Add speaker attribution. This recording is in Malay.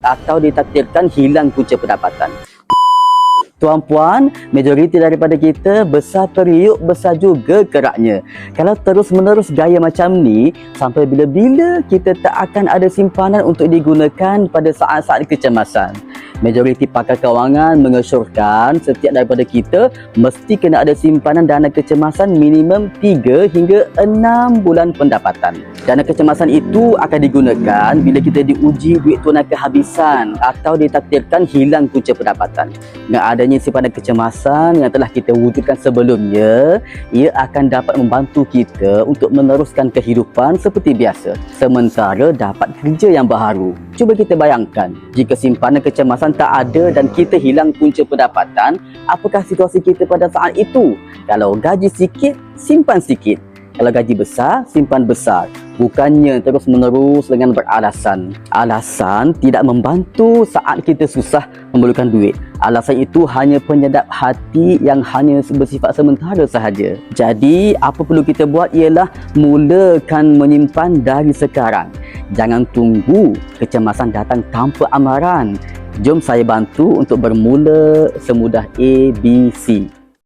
Speaker 1: atau ditakdirkan hilang punca pendapatan. Tuan-puan, majoriti daripada kita besar periuk, besar juga keraknya. Kalau terus-menerus gaya macam ni, sampai bila-bila kita tak akan ada simpanan untuk digunakan pada saat-saat kecemasan. Majoriti pakar kewangan mengesyorkan setiap daripada kita mesti kena ada simpanan dana kecemasan minimum 3 hingga 6 bulan pendapatan. Dana kecemasan itu akan digunakan bila kita diuji duit tunai kehabisan atau ditakdirkan hilang punca pendapatan. Dengan adanya simpanan kecemasan yang telah kita wujudkan sebelumnya, ia akan dapat membantu kita untuk meneruskan kehidupan seperti biasa sementara dapat kerja yang baharu. Cuba kita bayangkan, jika simpanan kecemasan tak ada dan kita hilang punca pendapatan, apakah situasi kita pada saat itu? Kalau gaji sikit, simpan sikit. Kalau gaji besar, simpan besar. Bukannya terus-menerus dengan beralasan. Alasan tidak membantu saat kita susah memerlukan duit. Alasan itu hanya penyedap hati yang hanya bersifat sementara sahaja. Jadi, apa perlu kita buat ialah mulakan menyimpan dari sekarang. Jangan tunggu kecemasan datang tanpa amaran. Jom saya bantu untuk bermula semudah ABC.